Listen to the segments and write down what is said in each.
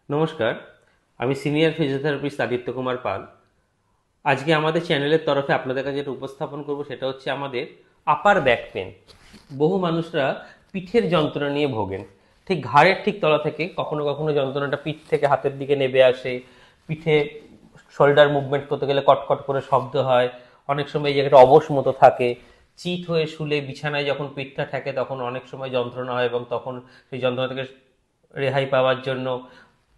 নমস্কার, আমি senior physiotherapist Aditya Kumar Pal. আজকে আমাদের চ্যানেলের তরফে আপনাদের কাছে যেটা উপস্থাপন করব সেটা হচ্ছে আমাদের আপার ব্যাক পেন। বহু মানুষরা পিঠের যন্ত্রণা নিয়ে ভোগেন, ঠিক ঘাড়ের ঠিক তলা থেকে কখনো কখনো যন্ত্রণাটা পিঠ থেকে হাতের দিকে নেমে আসে। পিঠে শোল্ডার মুভমেন্ট করতে গেলে কটকট করে শব্দ হয়, অনেক সময় এই জায়গাটা অবশ মতো থাকে। চিত হয়ে শুলে বিছানায় যখন পিঠটা থাকে তখন অনেক সময় যন্ত্রণা হয় এবং তখন সেই যন্ত্রণা থেকে রেহাই পাওয়ার জন্য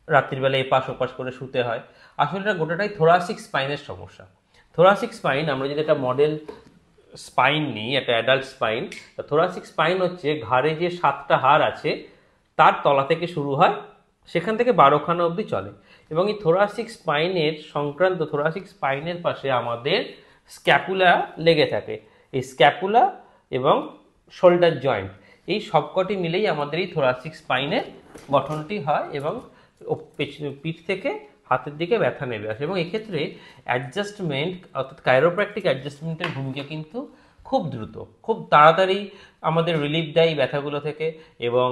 রাত্রিবেলা এপাশ ওপাশ করে শুতে হয়। আসলে এটা গোটাটাই থোরাসিক স্পাইনের সমস্যা। থোরাসিক স্পাইন, আমরা যদি একটা মডেল স্পাইন নিই, একটা অ্যাডাল্ট স্পাইন, থোরাসিক স্পাইন হচ্ছে ঘাড়ে যে 7টা হাড় আছে তার তলা থেকে শুরু হয়, সেখান থেকে 12খানা অবধি চলে। এবং এই থোরাসিক স্পাইনের সংক্রান্ত থোরাসিক স্পাইনের পাশে আমাদের স্ক্যাপুলা লেগে থাকে। এই স্ক্যাপুলা এবং শোল্ডার জয়েন্ট, এই সবকটি মিলেই আমাদের এই থোরাসিক স্পাইনের গঠনটি হয় এবং পিঠ থেকে হাতের দিকে ব্যথা নেমে আসে। এবং এক্ষেত্রে অ্যাডজাস্টমেন্ট অর্থাৎ কাইরোপ্র্যাকটিক অ্যাডজাস্টমেন্টের ভূমিকা কিন্তু খুব দ্রুত, খুব তাড়াতাড়ি আমাদের রিলিফ দেয় ব্যথাগুলো থেকে। এবং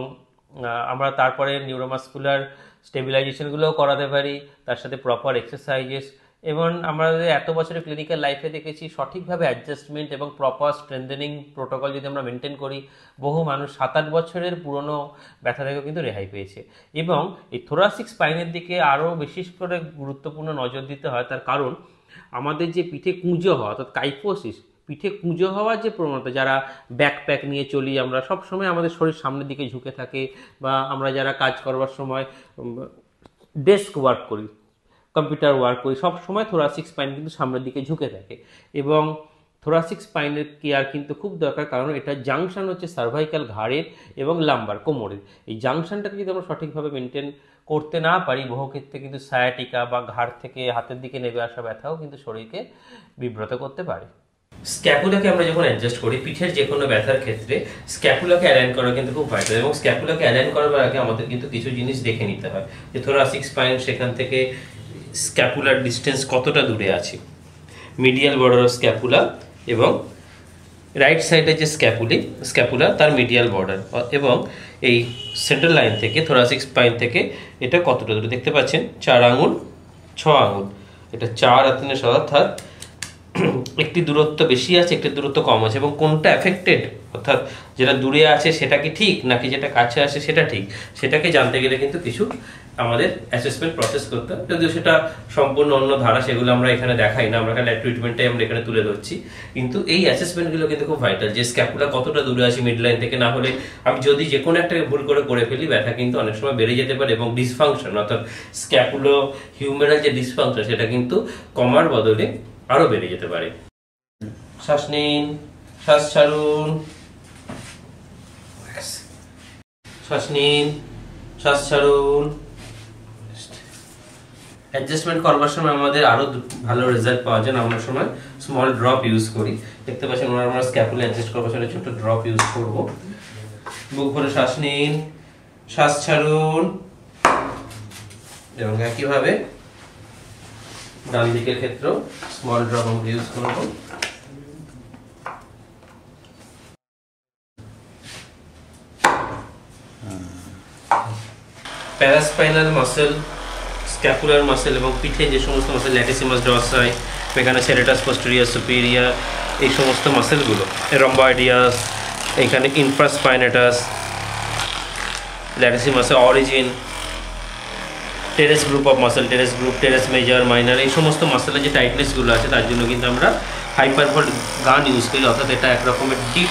আমরা তারপরে নিউরোমাসকুলার স্টেবিলাইজেশনগুলোও করাতে পারি, তার সাথে প্রপার এক্সারসাইজেস। এবং আমরা এত বছরের ক্লিনিক্যাল লাইফে দেখেছি সঠিকভাবে অ্যাডজাস্টমেন্ট এবং প্রপার স্ট্রেংথেনিং প্রোটোকল যদি আমরা মেনটেন করি, বহু মানুষ 7-8 বছরের পুরনো ব্যথা থেকেও কিন্তু রেহাই পেয়েছে। এবং এই থোরাসিক স্পাইনের দিকে আরও বিশেষ করে গুরুত্বপূর্ণ নজর দিতে হয়, তার কারণ আমাদের যে পিঠে কুঁজো হওয়া অর্থাৎ কাইফোসিস, পিঠে কুঁজো হওয়ার যে প্রবণতা, যারা ব্যাকপ্যাক নিয়ে চলি, আমরা সব সময় আমাদের শরীর সামনের দিকে ঝুঁকে থাকে, বা আমরা যারা কাজ করবার সময় ডেস্ক ওয়ার্ক করি, কম্পিউটার ওয়ার্ক করি, সব সময় থোরাসিক স্পাইন কিন্তু সামনের দিকে ঝুঁকে থাকে। এবং থোরাসিক স্পাইনের কেয়ার কিন্তু খুব দরকার, কারণ এটা জাংশন হচ্ছে সার্ভাইকাল ঘাড়ের এবং লাম্বার কোমরের। এই জাংশনটাকে যদি আমরা সঠিকভাবে মেনটেন করতে না পারি, বহু ক্ষেত্রে কিন্তু সায়াটিকা বা ঘাড় থেকে হাতের দিকে নেমে আসা ব্যথাও কিন্তু শরীরকে বিব্রত করতে পারে। স্ক্যাপুলাকে আমরা যখন অ্যাডজাস্ট করি পিঠের যে কোনো ব্যথার ক্ষেত্রে, স্ক্যাপুলাকে অ্যালাইন করা কিন্তু খুব ভাইটাল। এবং স্ক্যাপুলাকে অ্যালাইন করার আগে আমাদের কিন্তু কিছু জিনিস দেখে নিতে হয়, যে থোরাসিক স্পাইন সেখান থেকে স্ক্যাপুলার ডিস্টেন্স কতটা দূরে আছে। মিডিয়াল বর্ডার অফ স্ক্যাপুলা এবং রাইট সাইডের যে স্ক্যাপুলা তার মিডিয়াল বর্ডার, এবং এই সেন্ট্রাল লাইন থেকে থোরাসিক স্পাইন থেকে এটা কতটা দূরে দেখতে পাচ্ছেন, 4 আঙুল 6 আঙুল, এটা 4 আর 3 অর্থাৎ একটি দূরত্ব বেশি আছে, একটি দূরত্ব কম আছে। এবং কোনটা এফেক্টেড, অর্থাৎ যেটা দূরে আছে সেটা কি ঠিক নাকি যেটা কাছে আছে সেটা ঠিক, সেটাকে জানতে গেলে কিন্তু কিছু আমাদের অ্যাসেসমেন্ট প্রসেস করতে হয়। যদিও সেটা সম্পূর্ণ অন্য ধারা, সেগুলো আমরা এখানে দেখাই না, আমরা খালি ট্রিটমেন্টটাই আমরা এখানে তুলে ধরছি। কিন্তু এই অ্যাসেসমেন্টগুলো কিন্তু খুব ভাইটাল, যে স্ক্যাপুলা কতটা দূরে আছে মিড লাইন থেকে। না হলে আমি যদি যে কোনো একটাকে ভুল করে ফেলি, ব্যথা কিন্তু অনেক সময় বেড়ে যেতে পারে, এবং ডিসফাংশন অর্থাৎ স্ক্যাপুলো হিউমেরাল যে ডিসফাংশন সেটা কিন্তু কমার বদলে আরো বেড়ে যেতে পারে। শ্বাস নিন, শ্বাস ছাড়ুন, শ্বাস নিন, শ্বাস ছাড়ুন। অ্যাডজাস্টমেন্ট করবার সময় আমাদের আরো ভালো রেজাল্ট পাওয়া যায়, আমরা সময় স্মল ড্রপ ইউজ করি। দেখতে পাচ্ছেন আমরা স্ক্যাপুলা অ্যাডজাস্ট করবার সময় ছোট ড্রপ ইউজ করব। বুক ভরে শ্বাস নিন, শ্বাস ছাড়ুন, এবং একইভাবে ডান দিকের ক্ষেত্রেও স্মল ড্রপ আমরা ইউজ করব। প্যারাস্পাইনাল মাসেল, স্ক্যাপুলার মাসেল এবং পিঠে যে সমস্ত মাসেল, ল্যাটিসিমাস ডরসাই, মেকানোসেরেটাস পোস্টেরিয়র সুপিরিয়র, এই সমস্ত মাসেলগুলো, রম্বয়েডিয়াস, এখানে infraspinatus, latissimus origin, teres group of muscle, teres group, teres major, minor, এই সমস্ত মাসেলের যে টাইটনেসগুলো আছে তার জন্য কিন্তু আমরা হাইপারভোল্ট গান ইউজ করি, অর্থাৎ এটা এক রকমের ডিপ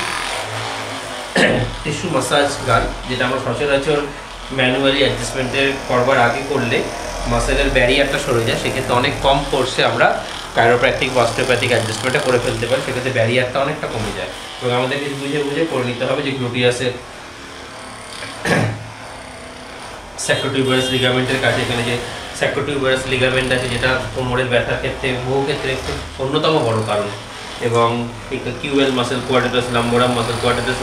টিস্যু মাসাজ গান, যেটা আমরা সচরাচর ম্যানুয়ালি অ্যাডজাস্টমেন্টের করবার আগে করলে মাসেলের ব্যারিয়ারটা সরে যায়। সেক্ষেত্রে অনেক কম কোর্সে আমরা কাইরোপ্র্যাকটিক বা অস্টিওপ্যাথিক অ্যাডজাস্টমেন্টটা করে ফেলতে পারি, সেক্ষেত্রে ব্যারিয়ারটা অনেকটা কমে যায়। এবং আমাদেরকে বুঝে করে নিতে হবে যে গ্লুটিয়াসের স্যাক্রোটিউবারাস লিগামেন্টের কাছে, এখানে যে স্যাক্রোটিউবারাস লিগামেন্ট আছে যেটা কোমরের ব্যথার ক্ষেত্রে বহু ক্ষেত্রে একটি অন্যতম বড় কারণ। এবং কিউএল মাসেল, কোয়াড্রাটাস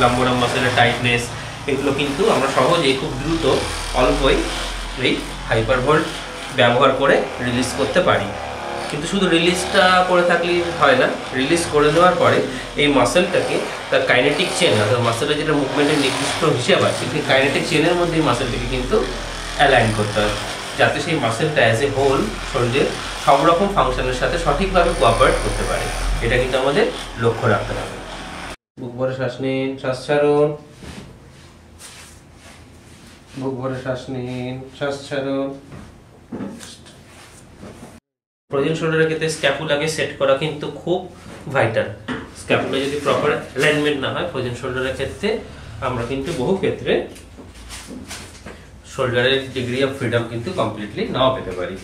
লাম্বোরাম মাসেলের টাইটনেস, এগুলো কিন্তু আমরা সহজেই খুব দ্রুত অল্পই এই হাইপারভোল্ট ব্যবহার করে রিলিজ করতে পারি। কিন্তু শুধু রিলিজটা করে থাকলেই হয় না, রিলিজ করে দেওয়ার পরে এই মাসেলটাকে তার কাইনেটিক চেন, অর্থাৎ মাসেলের যেটা মুভমেন্টের নির্দিষ্ট হিসেব আছে, সেই কাইনেটিক চেনের মধ্যে এই মাসেলটাকে কিন্তু অ্যালাইন করতে হয়। যাতে সেই মাসেলটা অ্যাজ এ হোল শরীরের সব রকম ফাংশনের সাথে সঠিকভাবে কোঅপারেট করতে পারে। এটা কিন্তু আমাদের লক্ষ্য রাখতে হবে। বুক ভরে শ্বাস নিন, শ্বাস ছাড়ুন, বুক ভরে শ্বাস নিন, শ্বাস ছাড়ুন। ফ্রোজেন শোল্ডারের ক্ষেত্রে স্ক্যাপুলাকে সেট করা কিন্তু খুব ভাইটাল। স্ক্যাপুলা যদি প্রপার অ্যালাইনমেন্ট না হয় ফ্রোজেন শোল্ডারের ক্ষেত্রে আমরা কিন্তু বহু ক্ষেত্রে শোল্ডারের ডিগ্রি অফ ফ্রিডম কিন্তু কমপ্লিটলি নাও পেতে পারি।